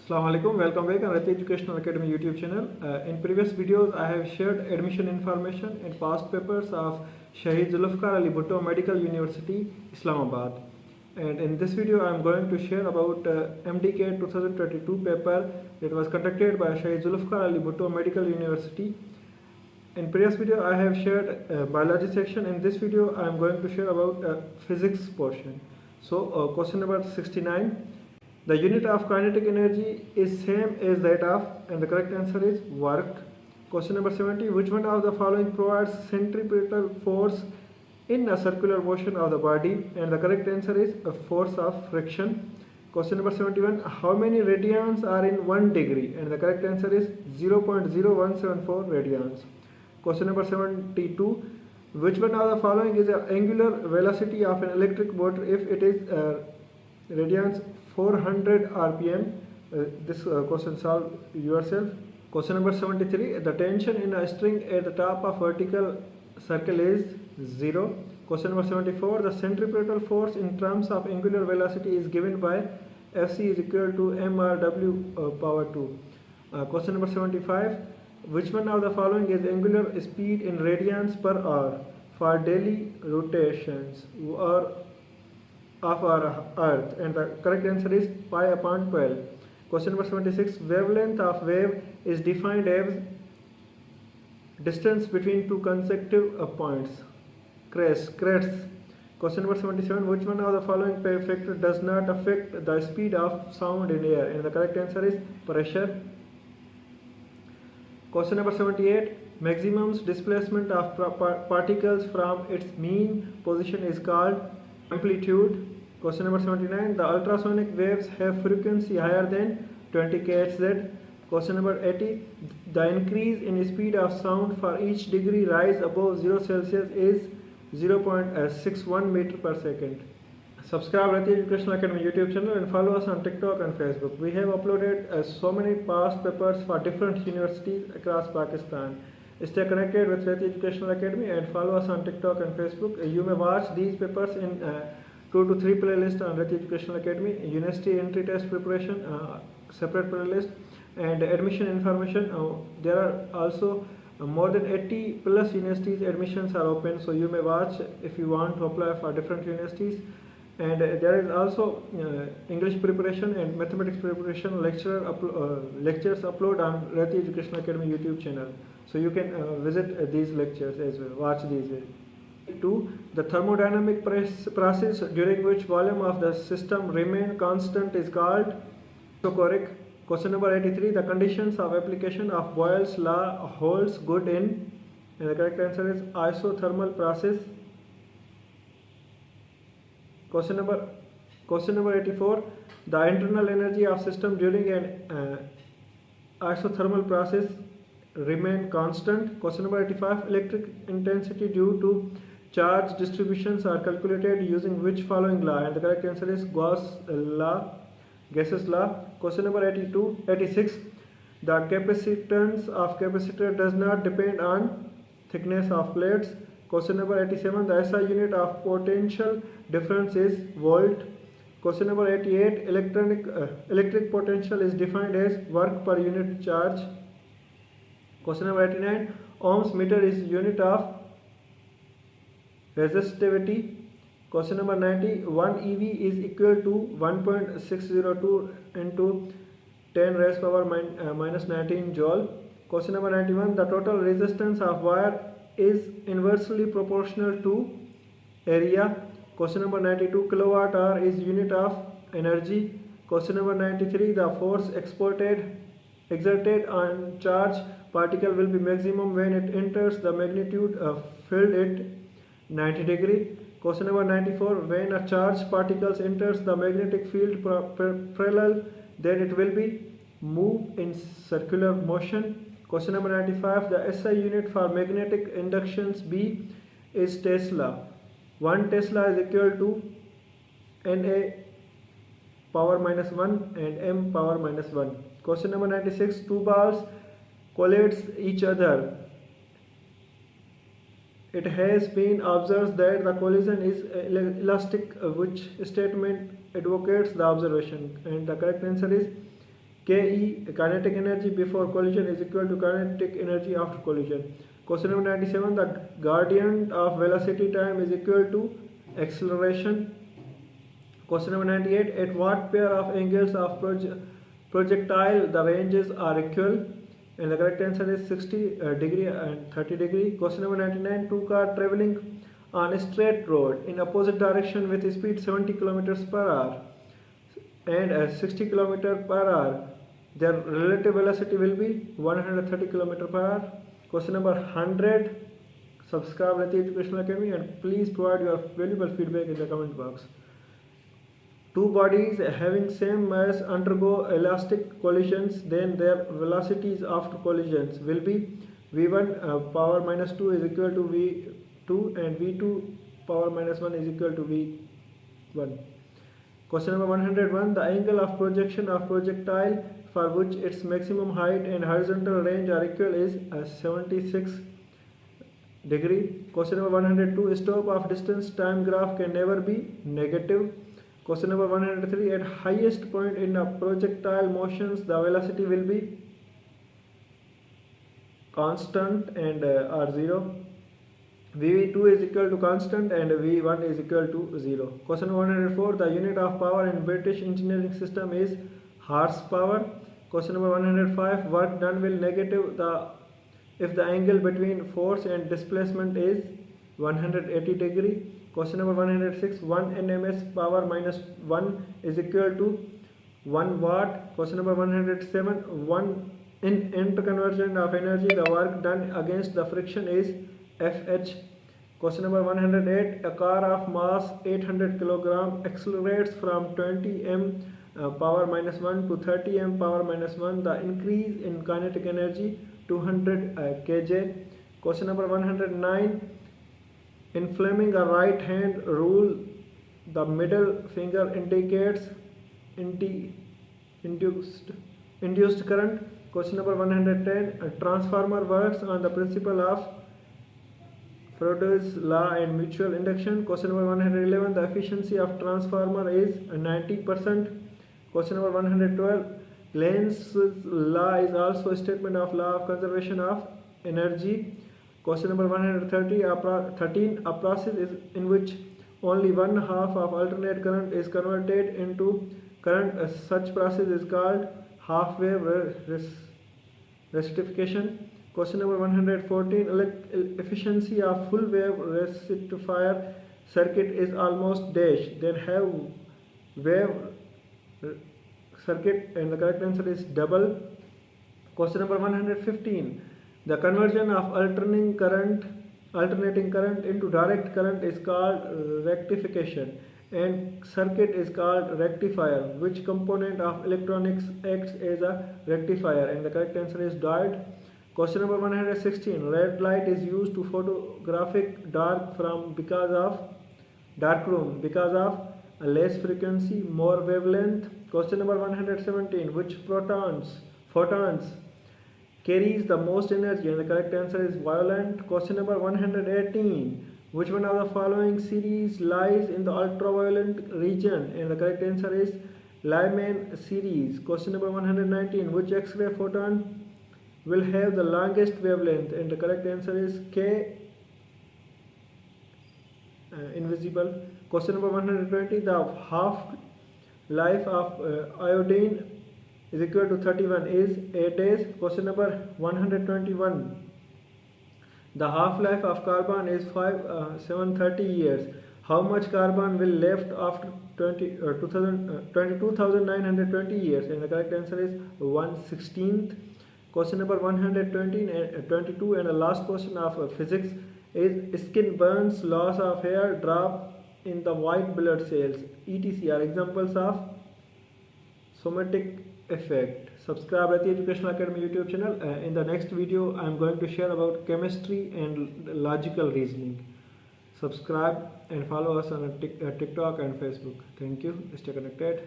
Assalamu alaikum, welcome back on Rati Educational Academy YouTube channel. In previous videos, I have shared admission information in past papers of Shahid Zulfikar Ali Bhutto Medical University, Islamabad. And in this video, I am going to share about MDK 2022 paper that was conducted by Shahid Zulfikar Ali Bhutto Medical University. In previous video, I have shared biology section. In this video, I am going to share about physics portion. So, question number 69. The unit of kinetic energy is same as that of, and the correct answer is work. Question number 70. Which one of the following provides centripetal force in a circular motion of the body? And the correct answer is a force of friction. Question number 71. How many radians are in 1 degree? And the correct answer is 0.0174 radians. Question number 72. Which one of the following is the angular velocity of an electric motor if it is radians 400 rpm? This question solve yourself. Question number 73. The tension in a string at the top of vertical circle is 0. Question number 74. The centripetal force in terms of angular velocity is given by Fc is equal to mrw power 2. Question number 75. Which one of the following is angular speed in radians per hour for daily rotations or of our earth? And the correct answer is pi upon 12. Question number 76. Wavelength of wave is defined as distance between two consecutive points, crests. Question number 77. Which one of the following factor does not affect the speed of sound in air? And the correct answer is pressure. Question number 78. Maximum displacement of particles from its mean position is called amplitude. Question number 79. The ultrasonic waves have frequency higher than 20 kHz. Question number 80. The increase in speed of sound for each degree rise above 0 Celsius is 0.61 meter per second. Subscribe Rati Educational Academy YouTube channel and follow us on TikTok and Facebook. We have uploaded so many past papers for different universities across Pakistan. Stay connected with Rati Educational Academy and follow us on TikTok and Facebook. You may watch these papers in 2 to 3 playlists on Rati Educational Academy. University entry test preparation, separate playlist, and admission information. There are also more than 80 plus universities admissions are open, so you may watch if you want to apply for different universities. And there is also English preparation and mathematics preparation lectures upload on Rati Educational Academy YouTube channel. So you can visit these lectures as well, watch these. 2. The thermodynamic process during which volume of the system remain constant is called isochoric. Question number 83. The conditions of application of Boyle's law holds good in, and the correct answer is isothermal process. Question number 84. The internal energy of system during an isothermal process remain constant. Question number 85. Electric intensity due to charge distributions are calculated using which following law? And the correct answer is Gauss's law. Question number 86. The capacitance of capacitor does not depend on thickness of plates. Question number 87. The SI unit of potential difference is volt. Question number 88. Electric potential is defined as work per unit charge. Question number 89. Ohms meter is unit of resistivity. Question number 90. 1 EV is equal to 1.602 into 10 raised power minus 19 joule. Question number 91. The total resistance of wire is inversely proportional to area. Question number 92. Kilowatt hour is unit of energy. Question number 93. The force exerted on charge particle will be maximum when it enters the magnitude field at 90 degree. Question number 94. When a charged particle enters the magnetic field parallel, then it will be move in circular motion. Question number 95. The SI unit for magnetic inductions B is Tesla. 1 Tesla is equal to Na power minus 1 and M power minus 1. Question number 96. Two balls collide each other. It has been observed that the collision is elastic. Which statement advocates the observation? And the correct answer is KE, kinetic energy before collision, is equal to kinetic energy after collision. Question number 97, the gradient of velocity time is equal to acceleration. Question number 98, at what pair of angles of projectile the ranges are equal? And the correct answer is 60 degree and 30 degree. Question number 99, two cars traveling on a straight road in opposite direction with a speed 70 kilometers per hour and 60 kilometers per hour. Their relative velocity will be 130 kilometers per hour. Question number 100. Subscribe Rati Educational Academy and please provide your valuable feedback in the comment box. Two bodies having same mass undergo elastic collisions, then their velocities after collisions will be v1 power minus 2 is equal to v2 and v2 power minus 1 is equal to v1. Question number 101. The angle of projection of projectile for which its maximum height and horizontal range are equal is 76 degree. Question number 102. Slope of distance time graph can never be negative. Question number 103. At highest point in a projectile motions, the velocity will be constant and r0. v2 is equal to constant and v1 is equal to 0. Question number 104. The unit of power in British engineering system is horsepower. Question number 105. Work done will negative if the angle between force and displacement is 180 degree. Question number 106. 1 nms power minus 1 is equal to 1 watt. Question number 107. 1 in interconversion of energy, the work done against the friction is Fh. Question number 108. A car of mass 800 kg accelerates from 20 m power minus 1 to 30 m power minus 1. The increase in kinetic energy 200 kJ. Question number 109. In flaming a right hand rule, the middle finger indicates induced current. Question number 110. A transformer works on the principle of Faraday's law and mutual induction. Question number 111. The efficiency of transformer is 90%. Question number 112. Lenz's law is also a statement of law of conservation of energy. Question number 113. A process is in which only one half of alternate current is converted into current. Such process is called half wave rectification. Question number 114. Efficiency of full wave rectifier circuit is almost dash. Then have wave circuit and the correct answer is double. Question number 115. The conversion of alternating current into direct current is called rectification and circuit is called rectifier. Which component of electronics acts as a rectifier? And the correct answer is diode. Question number 116. Red light is used to photographic dark room because of a less frequency, more wavelength. Question number 117. Which photons carries the most energy? And the correct answer is violet. Question number 118. Which one of the following series lies in the ultraviolet region? And the correct answer is Lyman series. Question number 119. Which X-ray photon will have the longest wavelength? And the correct answer is K invisible. Question number 120. The half-life of iodine is equal to 31 is 8 days. Question number 121. The half-life of carbon is 730 years. How much carbon will left after 22,920 years? And the correct answer is 1/16. Question number 122 and the last question of physics is skin burns, loss of hair, drop in the white blood cells, etc. are examples of somatic effect. Subscribe Rati Educational Academy YouTube channel. In the next video I am going to share about chemistry and logical reasoning. Subscribe and follow us on TikTok and Facebook. Thank you. Stay connected.